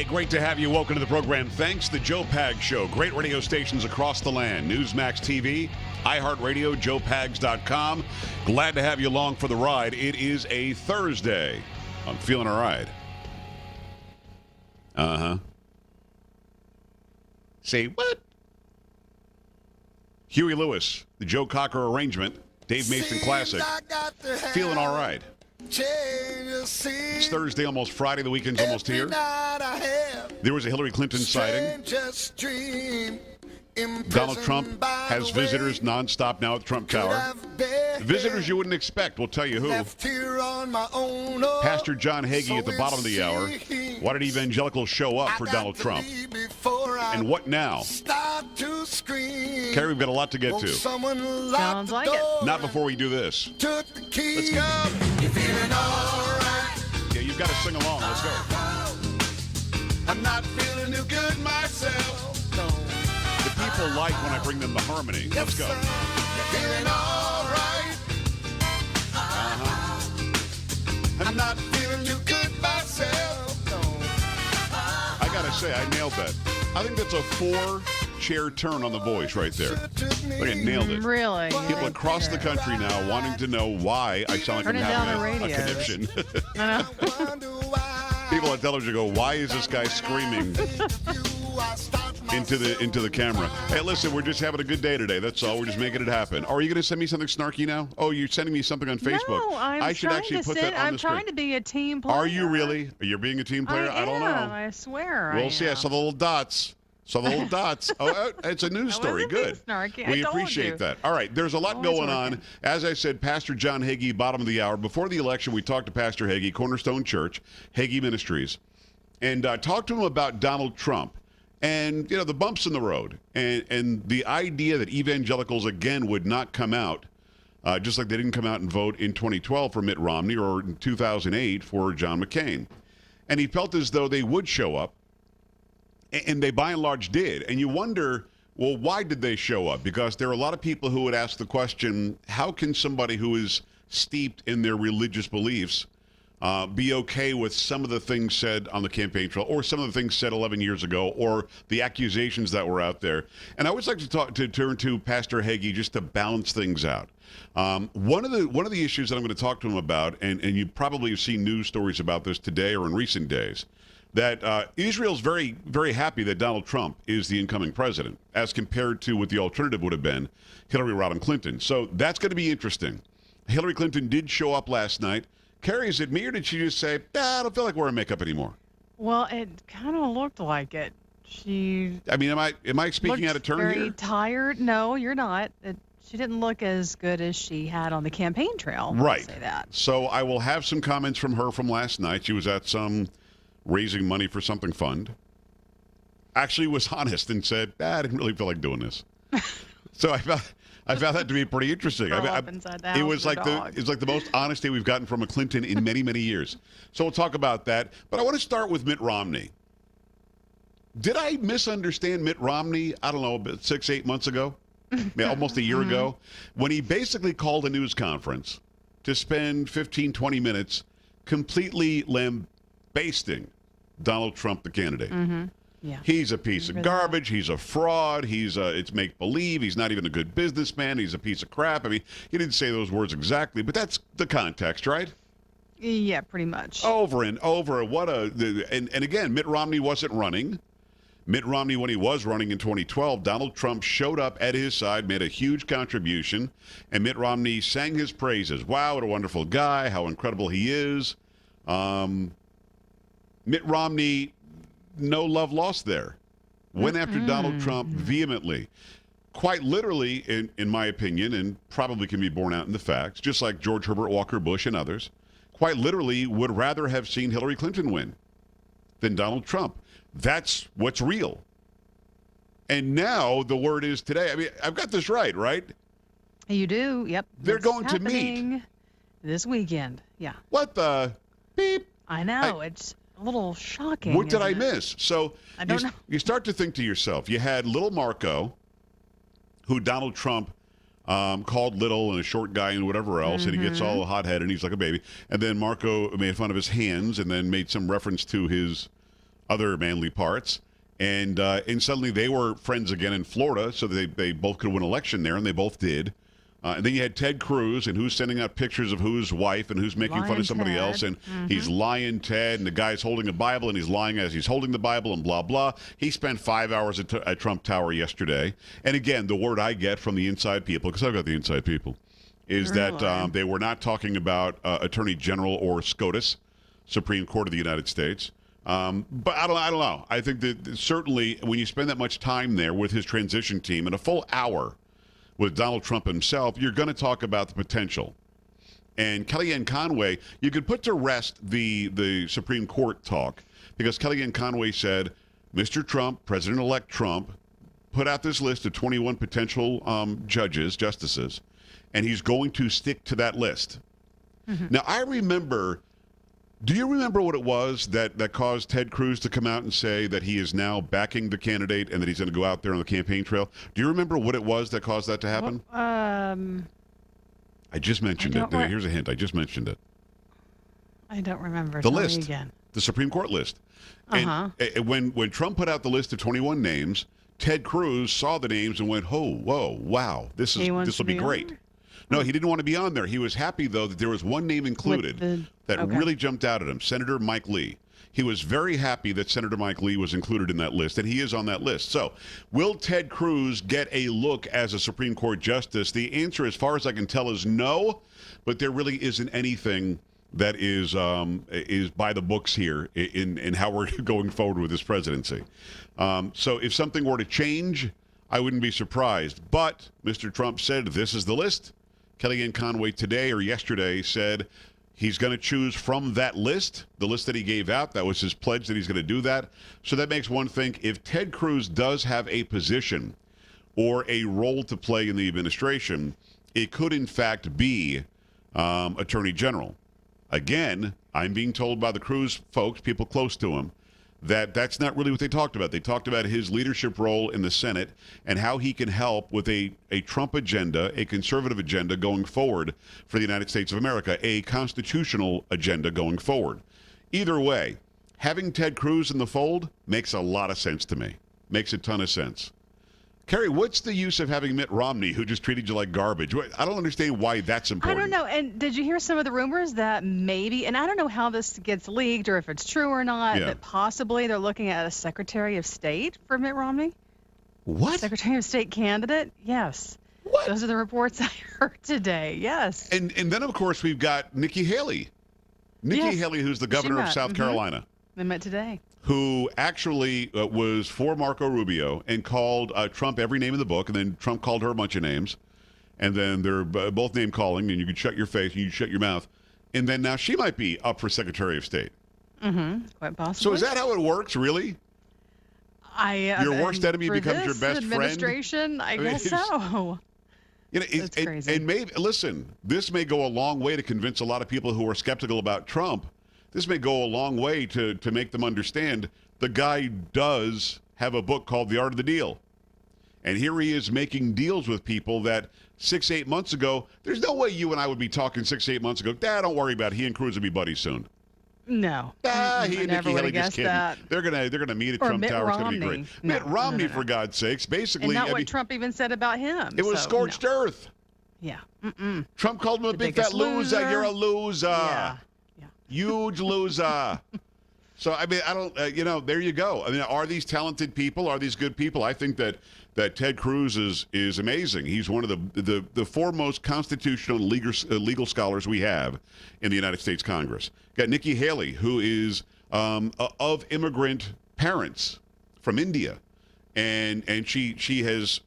great to have you. Welcome to the program. Thanks, The Joe Pags Show. Great radio stations across the land. Newsmax TV, iHeartRadio, JoePags.com. Glad to have you along for the ride. It is a Thursday. I'm feeling all right. Say what? Huey Lewis, the Joe Cocker arrangement, Dave Mason classic. Feeling all right. It's Thursday, almost Friday. The weekend's almost here. There was a Hillary Clinton sighting. Donald Trump has visitors nonstop now at Trump Tower. Visitors you wouldn't expect. We'll tell you who. Pastor John Hagee at the bottom of the hour. Why did evangelicals show up for Donald Trump? And what now? Carrie, we've got a lot to get to. Sounds like it. Not before we do this. Let's go. Yeah, you've got to sing along. Let's go. I'm not feeling too good myself. The people like when I bring them the harmony. Let's go. Feeling all right. I'm not feeling too good myself. I gotta say, I nailed that. I think that's a 4-chair turn on the voice right there. Look, I nailed it. Really? People across the country now wanting to know why I sound like I'm having a conniption. People on television go, why is this guy screaming into the camera? Hey, listen, we're just having a good day today. That's all. We're just making it happen. Are you going to send me something snarky now? Oh, you're sending me something on Facebook. No, I should actually put that on the screen. I'm trying to be a team player. Are you really? You're being a team player? I don't know. I swear. We'll see. I saw the little dots. Oh, it's a news story. Good. Snarky. We appreciate that. All right. There's a lot going on. As I said, Pastor John Hagee, bottom of the hour. Before the election, we talked to Pastor Hagee, Cornerstone Church, Hagee Ministries, and talked to him about Donald Trump and, the bumps in the road and the idea that evangelicals, again, would not come out, just like they didn't come out and vote in 2012 for Mitt Romney or in 2008 for John McCain. And he felt as though they would show up. And they, by and large, did. And you wonder, well, why did they show up? Because there are a lot of people who would ask the question, how can somebody who is steeped in their religious beliefs be okay with some of the things said on the campaign trail or some of the things said 11 years ago or the accusations that were out there? And I always like to turn to Pastor Hagee just to balance things out. One of the issues that I'm going to talk to him about, and you probably have seen news stories about this today or in recent days, that Israel's very, very happy that Donald Trump is the incoming president, as compared to what the alternative would have been, Hillary Rodham Clinton. So that's going to be interesting. Hillary Clinton did show up last night. Carrie, is it me, or did she just say, I don't feel like wearing makeup anymore? Well, it kind of looked like it. Am I speaking out of turn here? Very tired. No, you're not. She didn't look as good as she had on the campaign trail. Right. I'll say that. So I will have some comments from her from last night. She was at some raising money for something fund. Actually was honest and said, I didn't really feel like doing this. So I found that to be pretty interesting. It was like the most honesty we've gotten from a Clinton in many, many years. So we'll talk about that. But I want to start with Mitt Romney. Did I misunderstand Mitt Romney, I don't know, about 6-8 months ago? Almost a year ago, when he basically called a news conference to spend 15, 20 minutes completely lambasting Donald Trump, the candidate. Yeah. He's a piece of garbage. He's a fraud. It's make-believe. He's not even a good businessman. He's a piece of crap. I mean, he didn't say those words exactly, but that's the context, right? Yeah, pretty much. Over and over. And again, Mitt Romney wasn't running. Mitt Romney, when he was running in 2012, Donald Trump showed up at his side, made a huge contribution, and Mitt Romney sang his praises. Wow, what a wonderful guy, how incredible he is. Mitt Romney, no love lost there. Went after Donald Trump vehemently. Quite literally, in my opinion, and probably can be borne out in the facts, just like George Herbert Walker Bush and others, quite literally would rather have seen Hillary Clinton win than Donald Trump. That's what's real. And now the word is today. I mean, I've got this right? You do, yep. They're going to meet this weekend. Yeah. What the beep? I know. It's a little shocking. What did I miss? So I don't know. You start to think to yourself, you had little Marco, who Donald Trump called little and a short guy and whatever else, and he gets all hot-headed and he's like a baby. And then Marco made fun of his hands and then made some reference to his other manly parts. And suddenly they were friends again in Florida, so they both could win an election there, and they both did. And then you had Ted Cruz, and who's sending out pictures of whose wife and who's making fun of somebody Ted. else, and he's lying Ted, and the guy's holding a Bible, and he's lying as he's holding the Bible, and blah, blah. He spent 5 hours at Trump Tower yesterday. And again, the word I get from the inside people, because I've got the inside people, is that they were not talking about Attorney General or SCOTUS, Supreme Court of the United States. But I don't know. I think that certainly when you spend that much time there with his transition team and a full hour with Donald Trump himself, you're going to talk about the potential. And Kellyanne Conway, you could put to rest the Supreme Court talk, because Kellyanne Conway said, Mr. Trump, President-elect Trump, put out this list of 21 potential justices, and he's going to stick to that list. Now, do you remember what it was that caused Ted Cruz to come out and say that he is now backing the candidate and that he's going to go out there on the campaign trail? Do you remember what it was that caused that to happen? I just mentioned it. Here's a hint. I just mentioned it. I don't remember. The Tell me list. again. The Supreme Court list. And when Trump put out the list of 21 names, Ted Cruz saw the names and went, "Oh, whoa, wow, this will be great." No, he didn't want to be on there. He was happy, though, that there was one name included that really jumped out at him, Senator Mike Lee. He was very happy that Senator Mike Lee was included in that list, and he is on that list. So will Ted Cruz get a look as a Supreme Court justice? The answer, as far as I can tell, is no, but there really isn't anything that is by the books here in how we're going forward with this presidency. So if something were to change, I wouldn't be surprised. But Mr. Trump said, this is the list. Kellyanne Conway today or yesterday said he's going to choose from that list, the list that he gave out. That was his pledge that he's going to do that. So that makes one think, if Ted Cruz does have a position or a role to play in the administration, it could in fact be Attorney General. Again, I'm being told by the Cruz folks, people close to him, that that's not really what they talked about. They talked about his leadership role in the Senate and how he can help with a Trump agenda, a conservative agenda going forward for the United States of America, a constitutional agenda going forward. Either way, having Ted Cruz in the fold makes a lot of sense to me. Makes a ton of sense. Carrie, what's the use of having Mitt Romney, who just treated you like garbage? I don't understand why that's important. I don't know. And did you hear some of the rumors that maybe, and I don't know how this gets leaked or if it's true or not, that possibly they're looking at a Secretary of State for Mitt Romney? What? Secretary of State candidate? Yes. What? Those are the reports I heard today. Yes. And then, of course, we've got Nikki Haley. Nikki Haley, who's the governor of South Carolina. They met today. Who actually was for Marco Rubio and called Trump every name in the book, and then Trump called her a bunch of names, and then they're both name calling, and you can shut your face and you can shut your mouth, and then now she might be up for Secretary of State. Quite possibly. So is that how it works, really? Your worst enemy becomes your best administration, friend? I guess so. You know, That's crazy. And maybe, listen, this may go a long way to convince a lot of people who are skeptical about Trump. This may go a long way to make them understand the guy does have a book called The Art of the Deal. And here he is making deals with people that 6-8 months ago, there's no way you and I would be talking 6-8 months ago. Don't worry about it. He and Cruz will be buddies soon. No. He and Nikki Haley just kidding. That. They're gonna meet at Or Trump Mitt Tower. It's Romney. gonna be great. No, Mitt Romney, no. for God's sakes, basically. And not what Trump even said about him. It was scorched earth. Yeah. Trump called him a big fat loser. You're a loser. Yeah. Huge loser. So, I mean, I don't, there you go. I mean, are these talented people? Are these good people? I think that Ted Cruz is amazing. He's one of the foremost constitutional legal scholars we have in the United States Congress. Got Nikki Haley, who is of immigrant parents from India. And she has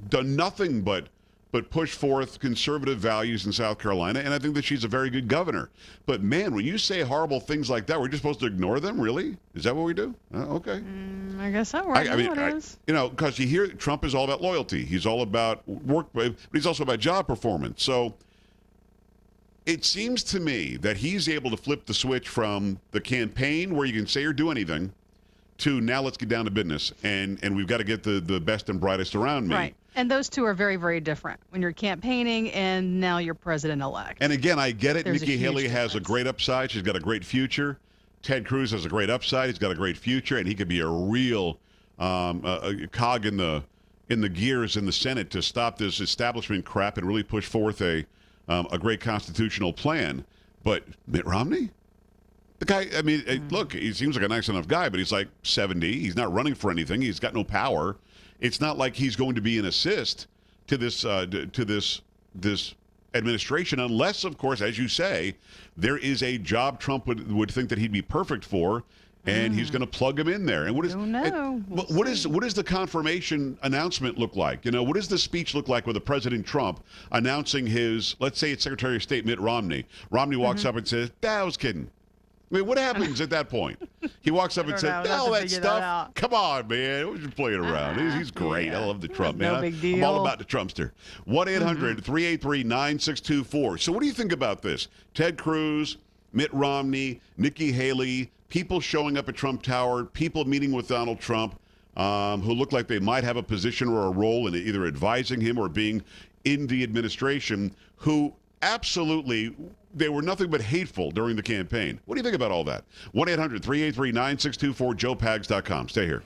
done nothing but push forth conservative values in South Carolina, and I think that she's a very good governor. But, man, when you say horrible things like that, we're just supposed to ignore them? Really? Is that what we do? Okay. I guess so. I mean, it is. Because you hear Trump is all about loyalty. He's all about work, but he's also about job performance. So it seems to me that he's able to flip the switch from the campaign where you can say or do anything to now let's get down to business, and we've got to get the best and brightest around me. Right. And those two are very, very different when you're campaigning and now you're president-elect. And again, I get it. There's Nikki a huge Haley has a difference. great upside. She's got a great future. Ted Cruz has a great upside. He's got a great future, and he could be a real a cog in the gears in the Senate to stop this establishment crap and really push forth a great constitutional plan. But Mitt Romney? The guy, I mean, look, he seems like a nice enough guy, but he's like 70. He's not running for anything. He's got no power. It's not like he's going to be an assist to this administration, unless, of course, as you say, there is a job Trump would think that he'd be perfect for, and he's going to plug him in there. And what is the confirmation announcement look like? You know, what does the speech look like with the President Trump announcing his, let's say it's Secretary of State Mitt Romney. Romney walks up and says, I was kidding. I mean, what happens at that point? He walks up and says, all that stuff. Come on, man. We're just playing around. He's great. I love the Trump, man. No big deal. I'm all about the Trumpster. 1-800-383-9624. So what do you think about this? Ted Cruz, Mitt Romney, Nikki Haley, people showing up at Trump Tower, people meeting with Donald Trump who look like they might have a position or a role in either advising him or being in the administration, who absolutely, they were nothing but hateful during the campaign. What do you think about all that? 1-800-383-9624, joepags.com. Stay here.